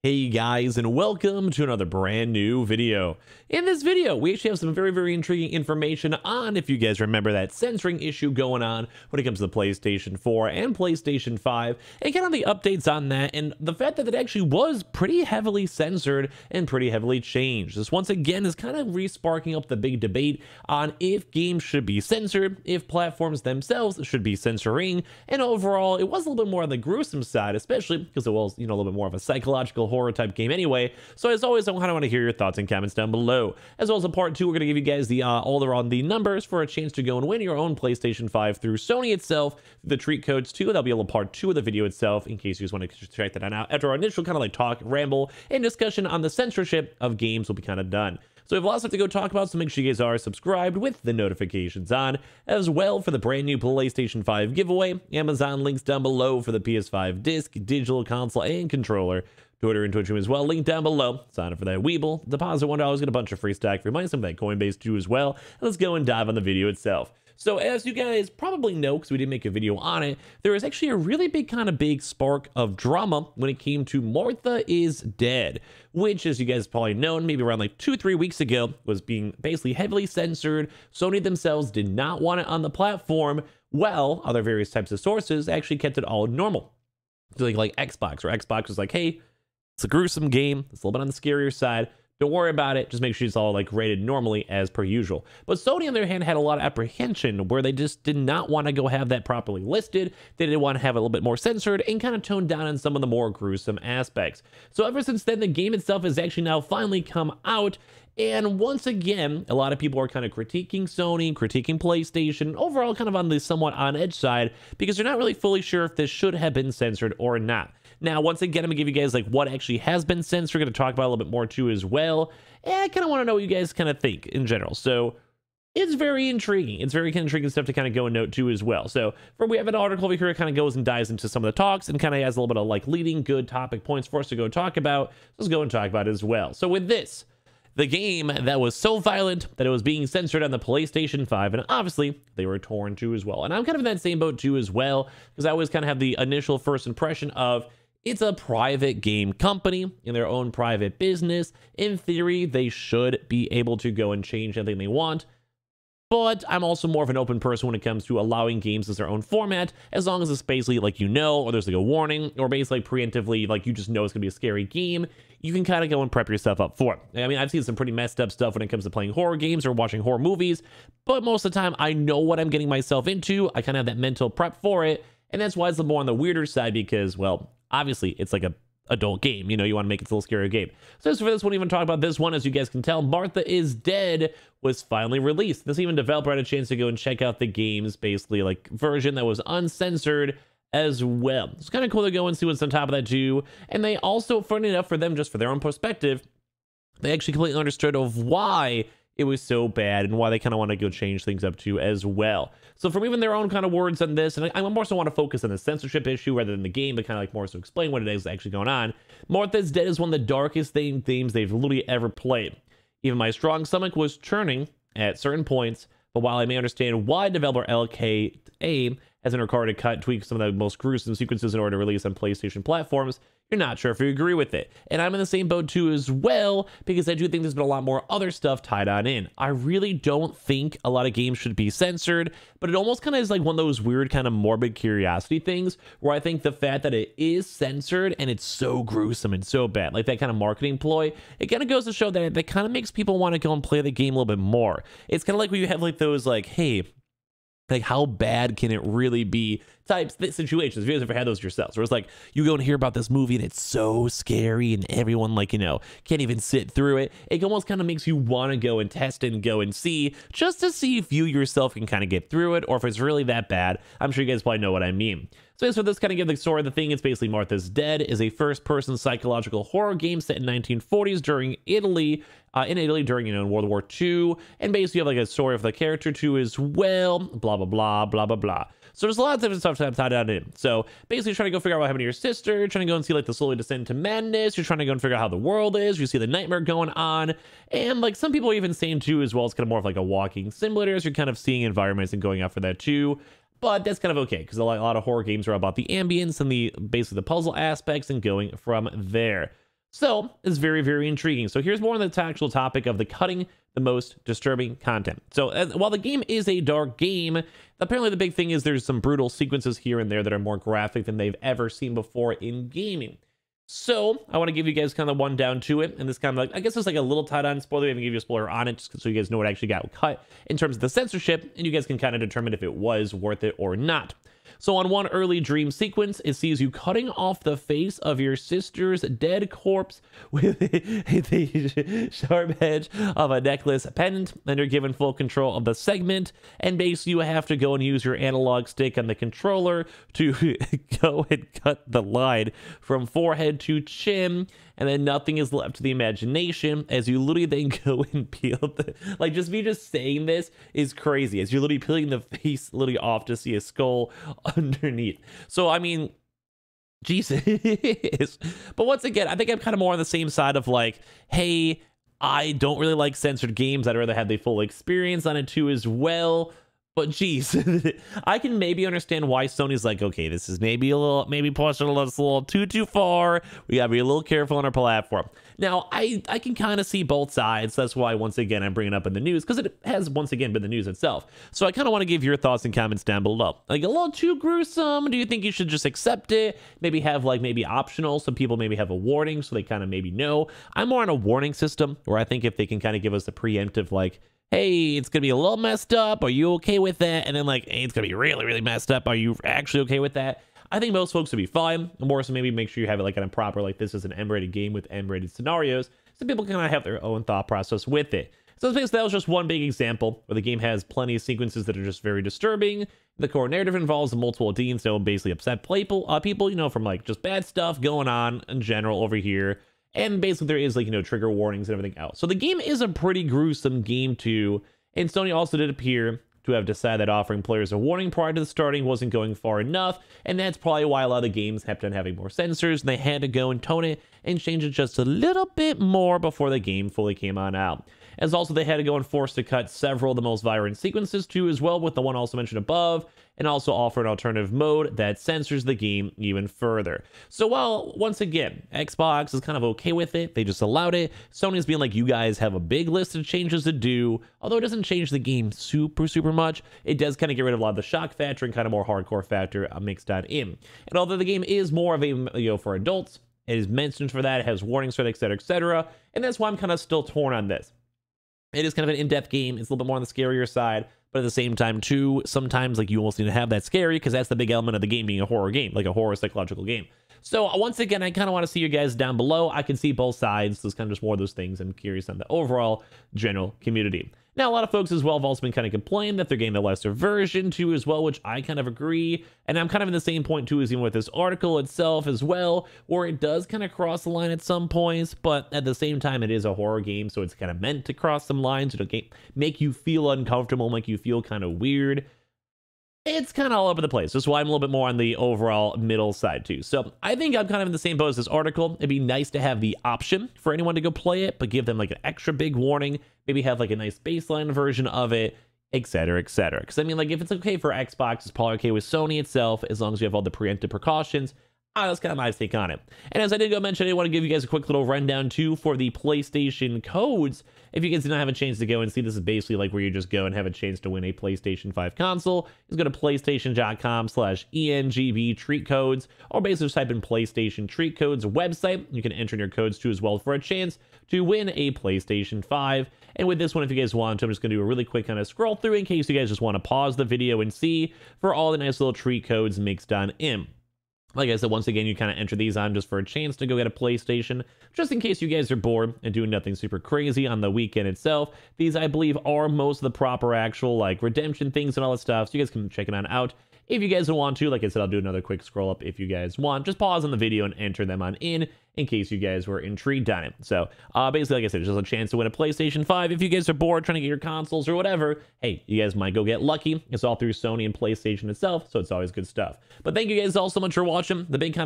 Hey guys, and welcome to another brand new video. In this video, we actually have some very intriguing information on, if you guys remember, that censoring issue going on when it comes to the PlayStation 4 and PlayStation 5, and kind of the updates on that, and the fact that it actually was pretty heavily censored and pretty heavily changed. This once again is kind of re-sparking up the big debate on if games should be censored, if platforms themselves should be censoring, and overall, it was a little bit more on the gruesome side, especially because it was, a little bit more of a psychological horror type game anyway. So as always, I kind of want to hear your thoughts and comments down below. As well as in part 2, we're going to give you guys the all around the numbers for a chance to go and win your own PlayStation 5 through Sony itself, the treat codes too. That'll be a little part 2 of the video itself, in case you just want to check that out after our initial kind of like talk, ramble, and discussion on the censorship of games will be kind of done. So we have lots of stuff to go talk about, so make sure you guys are subscribed with the notifications on. As well, for the brand new PlayStation 5 giveaway, Amazon links down below for the PS5 disc, digital console, and controller. Twitter and Twitch as well, link down below. Sign up for that Weeble. Deposit $1, get a bunch of free stack free money, some of that Coinbase too as well. Let's go and dive on the video itself. So as you guys probably know, because we did make a video on it, there was actually a really big spark of drama when it came to Martha is Dead, which, as you guys probably known, maybe around like 2-3 weeks ago, was being basically heavily censored. Sony themselves did not want it on the platform, while other various types of sources actually kept it all normal. So like Xbox, where Xbox was like, hey, it's a gruesome game. It's a little bit on the scarier side. Don't worry about it. Just make sure it's all like rated normally as per usual. But Sony, on their hand, had a lot of apprehension where they just did not want to go have that properly listed. They didn't want to have it a little bit more censored and kind of toned down on some of the more gruesome aspects. So ever since then, the game itself has actually now finally come out. And once again, a lot of people are kind of critiquing Sony, critiquing PlayStation, overall kind of on the somewhat on-edge side, because they're not really fully sure if this should have been censored or not. Now, once again, I'm going to give you guys like what actually has been censored. We're going to talk about a little bit more too as well. And I kind of want to know what you guys kind of think in general. So it's very intriguing. It's very intriguing stuff to kind of go and note too as well. So we have an article over here that kind of goes and dives into some of the talks and kind of has a little bit of like leading good topic points for us to go talk about. Let's go and talk about it as well. So with this, the game that was so violent that it was being censored on the PlayStation 5, and obviously they were torn too as well. And I'm kind of in that same boat too as well, because I always kind of have the initial first impression of it's a private game company in their own private business. In theory, they should be able to go and change anything they want. But I'm also more of an open person when it comes to allowing games as their own format, as long as it's basically like or there's like a warning, or basically preemptively, like you just know it's gonna be a scary game, you can kind of go and prep yourself up for it. I mean, I've seen some pretty messed up stuff when it comes to playing horror games or watching horror movies, but most of the time I know what I'm getting myself into. I kind of have that mental prep for it, and that's why it's more on the weirder side because, well, obviously it's like a adult game, you want to make it a little scarier game. So as for this, won't even talk about this one. As you guys can tell, Martha is Dead was finally released. This even developer had a chance to go and check out the game's basically like version that was uncensored as well. It's kind of cool to go and see what's on top of that too. And they also, funny enough for them, just for their own perspective, they actually completely understood of why it was so bad and why they kind of want to go change things up too as well. So from even their own kind of words on this, and I more so want to focus on the censorship issue rather than the game, but kind of like more so explain what it is actually going on. Martha's Dead is one of the darkest themes they've literally ever played. Even my strong stomach was churning at certain points, but while I may understand why developer LKA has in her to cut tweak some of the most gruesome sequences in order to release on PlayStation platforms, you're not sure if you agree with it. And I'm in the same boat too as well, because I do think there's been a lot more other stuff tied on in. I really don't think a lot of games should be censored, but it almost kind of is like one of those weird kind of morbid curiosity things where I think the fact that it is censored and it's so gruesome and so bad, like that kind of marketing ploy, it kind of goes to show that kind of makes people want to go and play the game a little bit more. It's kind of like when you have like those like, hey, like how bad can it really be types situations. If you guys ever had those yourselves, where it's like you go and hear about this movie and it's so scary and everyone like, can't even sit through it. It almost kind of makes you want to go and test and go and see, just to see if you yourself can kind of get through it, or if it's really that bad. I'm sure you guys probably know what I mean. So as for this kind of give the story of the thing, it's basically Martha's Dead is a first-person psychological horror game set in 1940s during Italy, during World War II, and basically you have like a story of the character too as well, blah blah blah blah blah blah. So there's a lot of different stuff tied down in. So basically, you're trying to go figure out what happened to your sister, you're trying to go and see like the slowly descent to madness, you're trying to go and figure out how the world is, you see the nightmare going on, and like some people are even saying too as well, it's kind of more of like a walking simulator, so you're kind of seeing environments and going after that too. But that's kind of okay, because a lot of horror games are about the ambience and basically the puzzle aspects and going from there. So it's very, very intriguing. So here's more on the actual topic of the cutting the most disturbing content. So while the game is a dark game, apparently the big thing is there's some brutal sequences here and there that are more graphic than they've ever seen before in gaming. So I want to give you guys kind of one down to it, and this kind of like, I guess it's like a little tied on spoiler. I even give you a spoiler on it just so you guys know what actually got cut in terms of the censorship, and you guys can kind of determine if it was worth it or not. So on one early dream sequence, it sees you cutting off the face of your sister's dead corpse with the sharp edge of a necklace pendant, and you're given full control of the segment, and basically you have to go and use your analog stick on the controller to go and cut the line from forehead to chin, and then nothing is left to the imagination as you literally then go and peel the, like, just me just saying this is crazy, as you're literally peeling the face literally off to see a skull underneath. So I mean, Jesus. But once again, I think I'm kind of more on the same side of like, hey, I don't really like censored games. I'd rather have the full experience on it too as well. But geez, I can maybe understand why Sony's like, okay, this is maybe pushing us a little too far. We gotta be a little careful on our platform. Now, I can kind of see both sides. That's why, once again, I'm bringing it up in the news, because it has, once again, been the news itself. So I kind of want to give your thoughts and comments down below. Like, a little too gruesome? Do you think you should just accept it? Maybe have, like, maybe optional. Some people maybe have a warning, so they kind of maybe know. I'm more on a warning system, where I think if they can kind of give us a preemptive, like, hey, it's gonna be a little messed up, are you okay with that? And then like, hey, it's gonna be really, really messed up, are you actually okay with that? I think most folks would be fine. More so maybe make sure you have it like in a proper, like this is an M-rated game with M-rated scenarios, so people can kind of have their own thought process with it. So that was just one big example where the game has plenty of sequences that are just very disturbing. The core narrative involves multiple deans that will basically upset people, you know, from like just bad stuff going on in general over here. And basically there is like, you know, trigger warnings and everything else. So the game is a pretty gruesome game too. And Sony also did appear to have decided that offering players a warning prior to the starting wasn't going far enough. And that's probably why a lot of the games kept on having more censors, and they had to go and tone it and change it just a little bit more before the game fully came on out. As also they had to go and force to cut several of the most violent sequences too as well, with the one also mentioned above, and also offer an alternative mode that censors the game even further. So while, once again, Xbox is kind of okay with it, they just allowed it, Sony's being like, you guys have a big list of changes to do. Although it doesn't change the game super much, it does kind of get rid of a lot of the shock factor and kind of more hardcore factor mixed on in. And although the game is more of a, you know, for adults, it is mentioned for that, it has warnings for that, etc., and that's why I'm kind of still torn on this. It is kind of an in-depth game. It's a little bit more on the scarier side, but at the same time, too, sometimes like you almost need to have that scary, because that's the big element of the game being a horror game, like a horror psychological game. So once again, I kind of want to see you guys down below. I can see both sides. There's kind of just more of those things. I'm curious on the overall general community. Now, a lot of folks as well have also been kind of complaining that they're getting the lesser version too as well, which I kind of agree. And I'm kind of in the same point too as even with this article itself as well, where it does kind of cross the line at some points, but at the same time, it is a horror game, so it's kind of meant to cross some lines. It'll make you feel uncomfortable, make you feel kind of weird. It's kind of all over the place. That's why I'm a little bit more on the overall middle side too. So I think I'm kind of in the same boat as this article. It'd be nice to have the option for anyone to go play it, but give them like an extra big warning. Maybe have like a nice baseline version of it, etc., etc. Because I mean, like if it's okay for Xbox, it's probably okay with Sony itself, as long as you have all the preemptive precautions. That's kind of my take on it. And as I did go mention, I want to give you guys a quick little rundown too for the PlayStation codes. If you guys did not have a chance to go and see, this is basically like where you just go and have a chance to win a PlayStation 5 console. Just go to PlayStation.com/ENGB treat codes, or basically just type in PlayStation treat codes website. You can enter in your codes too as well for a chance to win a PlayStation 5. And with this one, if you guys want to, I'm just going to do a really quick kind of scroll through in case you guys just want to pause the video and see for all the nice little treat codes mixed on in. Like I said, once again, you kind of enter these on just for a chance to go get a PlayStation, just in case you guys are bored and doing nothing super crazy on the weekend itself. These, I believe, are most of the proper actual, like, redemption things and all that stuff, so you guys can check them out. If you guys want to, like I said, I'll do another quick scroll up if you guys want. Just pause on the video and enter them on in case you guys were intrigued on it. So basically, like I said, it's just a chance to win a PlayStation 5. If you guys are bored trying to get your consoles or whatever, hey, you guys might go get lucky. It's all through Sony and PlayStation itself, so it's always good stuff. But thank you guys all so much for watching. The big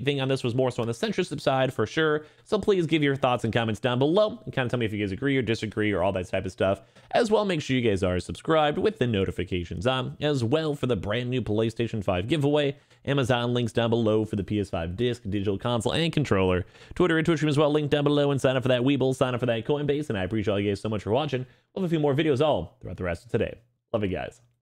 thing on this was more so on the censorship side for sure. So please give your thoughts and comments down below and kind of tell me if you guys agree or disagree or all that type of stuff. As well, make sure you guys are subscribed with the notifications on as well for the brand new PlayStation 5 giveaway. Amazon links down below for the PS5 disc, digital console, and controller. Discord, Twitter, and Twitch stream as well. Link down below, and sign up for that Weeble, sign up for that Coinbase, and I appreciate all you guys so much for watching. We'll have a few more videos all throughout the rest of today. Love you guys.